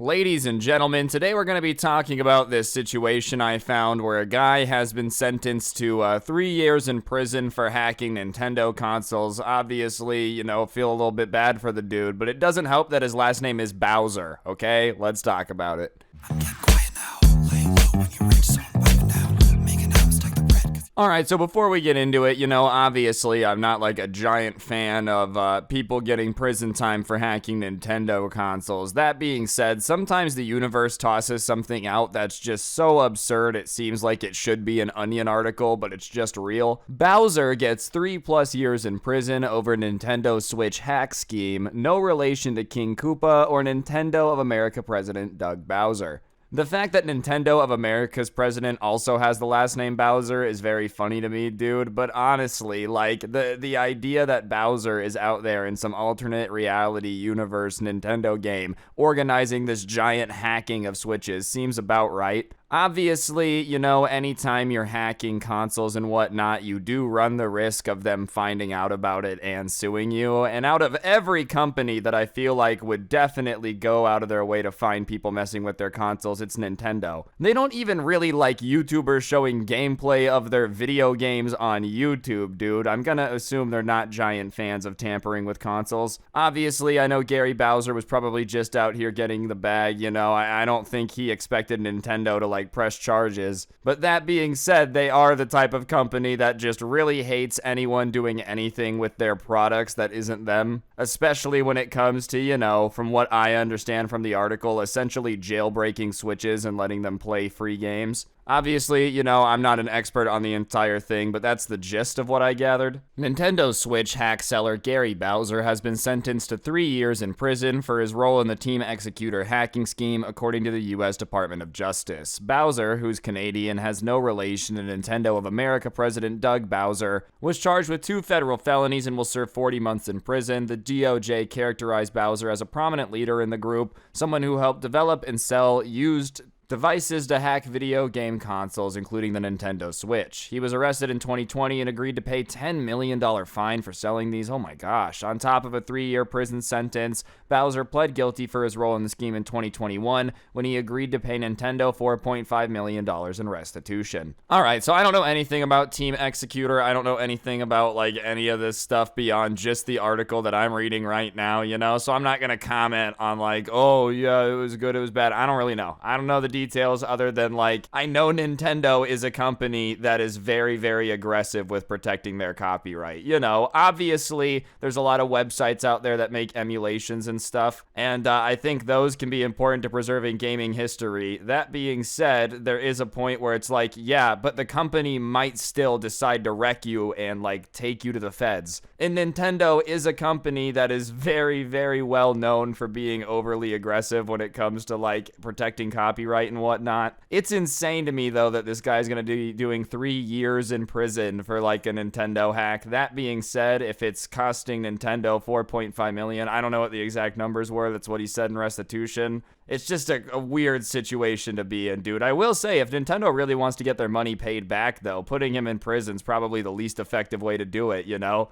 Ladies and gentlemen, today we're going to be talking about this situation I found where a guy has been sentenced to 3 years in prison for hacking Nintendo consoles. Obviously, feel a little bit bad for the dude, but it doesn't help that his last name is Bowser, okay? Let's talk about it. I'm getting quiet now, laying low when you reach zone, wiping out, making albums, take the bread. Alright, so before we get into it, obviously I'm not like a giant fan of people getting prison time for hacking Nintendo consoles. That being said, sometimes the universe tosses something out that's just so absurd it seems like it should be an Onion article, but it's just real. Bowser gets 3+ years in prison over Nintendo Switch hack scheme, no relation to King Koopa or Nintendo of America president Doug Bowser. The fact that Nintendo of America's president also has the last name Bowser is very funny to me, dude, but honestly, the idea that Bowser is out there in some alternate reality universe Nintendo game organizing this giant hacking of Switches seems about right. Obviously, anytime you're hacking consoles and whatnot, you do run the risk of them finding out about it and suing you. And out of every company that I feel like would definitely go out of their way to find people messing with their consoles, it's Nintendo. They don't even really like YouTubers showing gameplay of their video games on YouTube, dude. I'm gonna assume they're not giant fans of tampering with consoles. Obviously, I know Gary Bowser was probably just out here getting the bag, I don't think he expected Nintendo to press charges. But that being said, they are the type of company that just really hates anyone doing anything with their products that isn't them. Especially when it comes to, from what I understand from the article, essentially jailbreaking Switches and letting them play free games. Obviously, I'm not an expert on the entire thing, but that's the gist of what I gathered. Nintendo Switch hack seller Gary Bowser has been sentenced to 3 years in prison for his role in the Team Executor hacking scheme, according to the U.S. Department of Justice. Bowser, who's Canadian, has no relation to Nintendo of America president Doug Bowser, was charged with 2 federal felonies and will serve 40 months in prison. The DOJ characterized Bowser as a prominent leader in the group, someone who helped develop and sell used devices to hack video game consoles, including the Nintendo Switch. He was arrested in 2020 and agreed to pay $10 million fine for selling these. Oh my gosh. On top of a 3-year prison sentence, Bowser pled guilty for his role in the scheme in 2021 when he agreed to pay Nintendo $4.5 million in restitution. Alright, so I don't know anything about Team Executor. I don't know anything about any of this stuff beyond just the article that I'm reading right now, so I'm not gonna comment on oh yeah, it was good, it was bad. I don't really know. I don't know the details other than I know Nintendo is a company that is very, very aggressive with protecting their copyright. Obviously there's a lot of websites out there that make emulations and stuff, and I think those can be important to preserving gaming history. That being said, there is a point where it's yeah, but the company might still decide to wreck you and take you to the feds. And Nintendo is a company that is very, very well known for being overly aggressive when it comes to protecting copyright and whatnot. It's insane to me though that this guy's gonna be doing 3 years in prison for a Nintendo hack. That being said, if it's costing Nintendo $4.5 million, I don't know what the exact numbers were. That's what he said in restitution. It's just a weird situation to be in, dude. I will say, if Nintendo really wants to get their money paid back, though, putting him in prison's probably the least effective way to do it,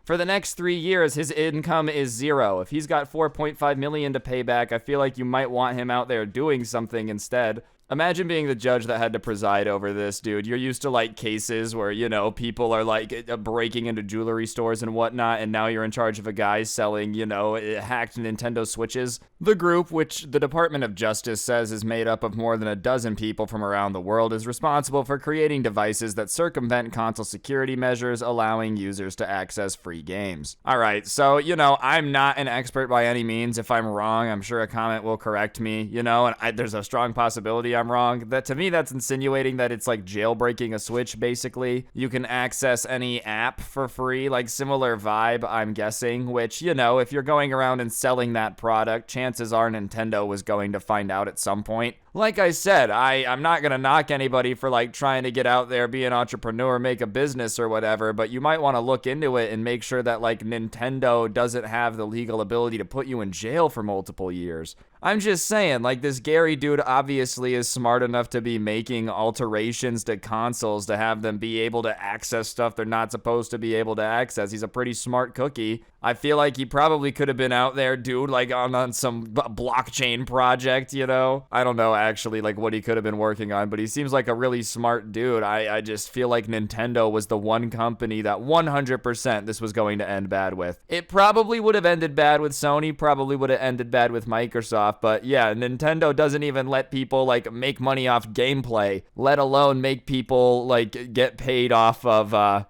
For the next 3 years, his income is 0. If he's got $4.5 million to pay back, I feel like you might want him out there doing something instead. Imagine being the judge that had to preside over this, dude. You're used to cases where, people are breaking into jewelry stores and whatnot, and now you're in charge of a guy selling, hacked Nintendo Switches. The group, which the Department of Justice says is made up of more than a dozen people from around the world, is responsible for creating devices that circumvent console security measures, allowing users to access free games. Alright, so, I'm not an expert by any means. If I'm wrong, I'm sure a comment will correct me, and there's a strong possibility I'm wrong. That to me, that's insinuating that it's jailbreaking a Switch, basically. You can access any app for free, similar vibe, I'm guessing, which, if you're going around and selling that product, chances are Nintendo was going to find out at some point. Like I said, I'm not gonna knock anybody for trying to get out there, be an entrepreneur, make a business or whatever, but you might want to look into it and make sure that Nintendo doesn't have the legal ability to put you in jail for multiple years. I'm just saying, like, this Gary dude obviously is smart enough to be making alterations to consoles to have them be able to access stuff they're not supposed to be able to access. He's a pretty smart cookie. I feel like he probably could have been out there, dude, like on some blockchain project, you know? I don't know actually like what he could have been working on, but he seems like a really smart dude. I just feel like Nintendo was the one company that 100% this was going to end bad with. It probably would have ended bad with Sony, probably would have ended bad with Microsoft, but yeah, Nintendo doesn't even let people like make money off gameplay, let alone make people like get paid off of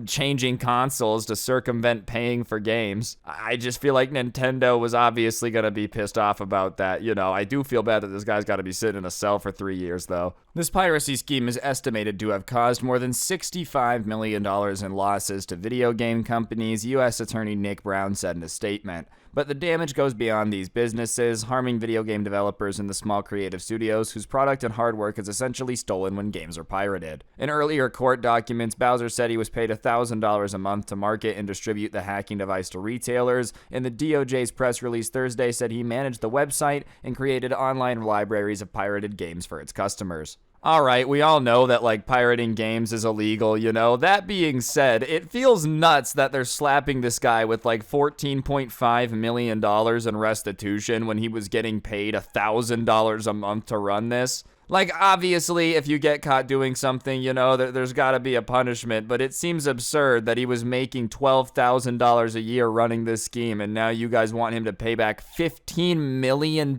changing consoles to circumvent paying for games. I just feel like Nintendo was obviously going to be pissed off about that. You know, I do feel bad that this guy's got to be sitting in a cell for 3 years, though. This piracy scheme is estimated to have caused more than $65 million in losses to video game companies, U.S. Attorney Nick Brown said in a statement. But the damage goes beyond these businesses, harming video game developers and the small creative studios whose product and hard work is essentially stolen when games are pirated. In earlier court documents, Bowser said he was paid $1,000 a month to market and distribute the hacking device to retailers, and the DOJ's press release Thursday said he managed the website and created online libraries of pirated games for its customers. Alright, we all know that, like, pirating games is illegal, you know? That being said, it feels nuts that they're slapping this guy with, like, $14.5 million in restitution when he was getting paid $1,000 a month to run this. Like, obviously, if you get caught doing something, you know, there's gotta be a punishment, but it seems absurd that he was making $12,000 a year running this scheme, and now you guys want him to pay back $15 million?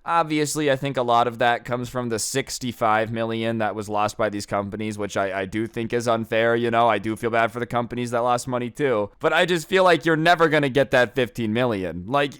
Obviously, I think a lot of that comes from the $65 million that was lost by these companies, which I do think is unfair, you know? I do feel bad for the companies that lost money, too. But I just feel like you're never gonna get that $15 million. Like,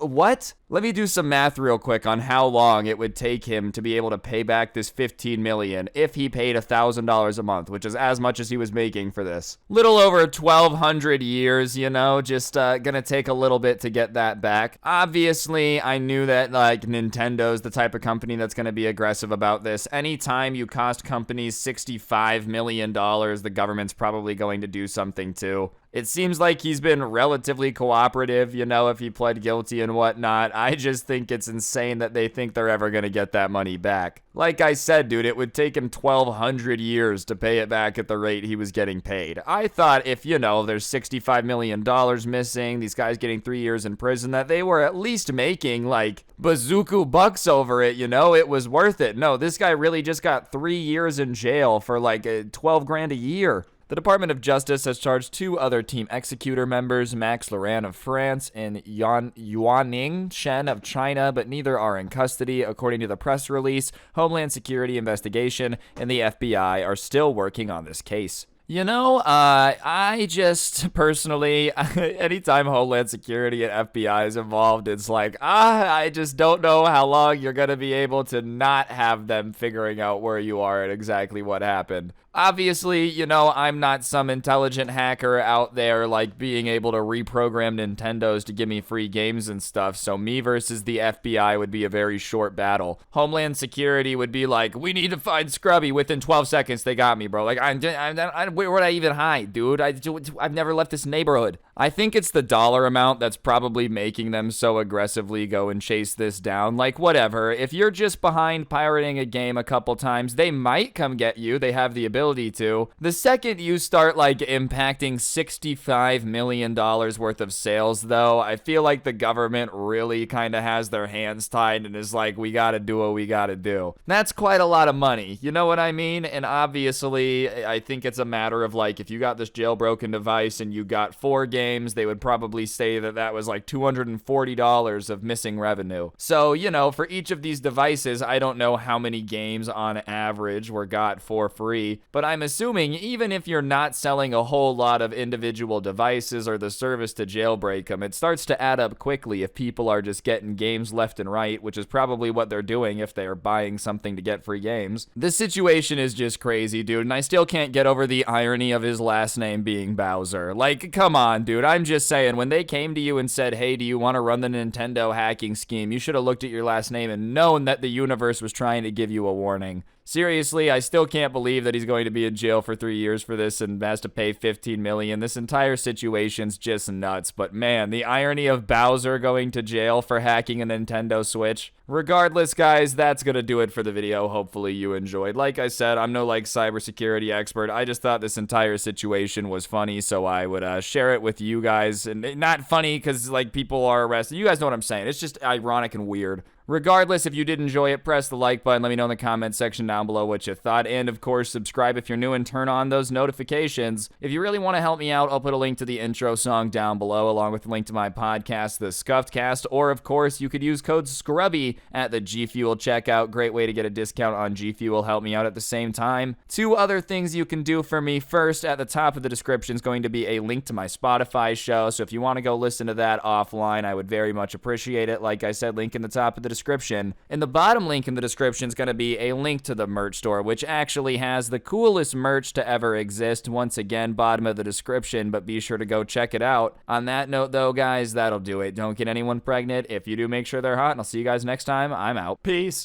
what? Let me do some math real quick on how long it would take him to be able to pay back this $15 million if he paid $1,000 a month, which is as much as he was making for this. Little over 1,200 years, you know, just gonna take a little bit to get that back. Obviously, I knew that, like, Nintendo's the type of company that's gonna be aggressive about this. Anytime you cost companies $65 million, the government's probably going to do something too. It seems like he's been relatively cooperative, you know, if he pled guilty and whatnot. I just think it's insane that they think they're ever gonna get that money back. Like I said, dude, it would take him 1,200 years to pay it back at the rate he was getting paid. I thought if, you know, there's $65 million missing, these guys getting 3 years in prison, that they were at least making, like, bazooka bucks over it, you know? It was worth it. No, this guy really just got 3 years in jail for, like, 12 grand a year. The Department of Justice has charged 2 other Team Executor members, Max Laurent of France and Yuaning Shen of China, but neither are in custody. According to the press release, Homeland Security Investigation and the FBI are still working on this case. You know, I just personally, anytime Homeland Security and FBI is involved, it's like, I just don't know how long you're going to be able to not have them figuring out where you are and exactly what happened. Obviously, you know, I'm not some intelligent hacker out there, like, being able to reprogram Nintendos to give me free games and stuff, so me versus the FBI would be a very short battle. Homeland Security would be like, we need to find Scrubae. Within 12 seconds, they got me, bro. Like, where would I even hide, dude? I've never left this neighborhood. I think it's the dollar amount that's probably making them so aggressively go and chase this down. Like, whatever. If you're just behind pirating a game a couple times, they might come get you. They have the ability to. The second you start, like, impacting $65 million worth of sales, though, I feel like the government really kind of has their hands tied and is like, we gotta do what we gotta do. That's quite a lot of money, you know what I mean? And obviously, I think it's a matter of, like, if you got this jailbroken device and you got 4 games, they would probably say that that was like $240 of missing revenue. So, you know, for each of these devices, I don't know how many games on average were got for free, but I'm assuming even if you're not selling a whole lot of individual devices or the service to jailbreak them, it starts to add up quickly if people are just getting games left and right, which is probably what they're doing if they're buying something to get free games. This situation is just crazy, dude, and I still can't get over the irony of his last name being Bowser. Like, come on, dude. dude. I'm just saying, when they came to you and said, hey, do you want to run the Nintendo hacking scheme, you should have looked at your last name and known that the universe was trying to give you a warning. Seriously, I still can't believe that he's going to be in jail for 3 years for this and has to pay $15 million. This entire situation's just nuts. But man, the irony of Bowser going to jail for hacking a Nintendo Switch. Regardless, guys, that's gonna do it for the video. Hopefully you enjoyed. Like I said, I'm no cybersecurity expert. I just thought this entire situation was funny, so I would share it with you guys. And not funny because people are arrested. You guys know what I'm saying. It's just ironic and weird. Regardless, if you did enjoy it, press the like button. Let me know in the comment section down below what you thought. And, of course, subscribe if you're new and turn on those notifications. If you really want to help me out, I'll put a link to the intro song down below, along with a link to my podcast, The Scuffed Cast. Or, of course, you could use code Scrubae at the G Fuel checkout. Great way to get a discount on G Fuel. Help me out at the same time. 2 other things you can do for me. First, at the top of the description is going to be a link to my Spotify show. So if you want to go listen to that offline, I would very much appreciate it. Like I said, link in the top of the description. And the bottom link in the description is going to be a link to the merch store, which actually has the coolest merch to ever exist. Once again, bottom of the description, but be sure to go check it out. On that note, though, guys, that'll do it. Don't get anyone pregnant. If you do, make sure they're hot, and I'll see you guys next time. I'm out. Peace.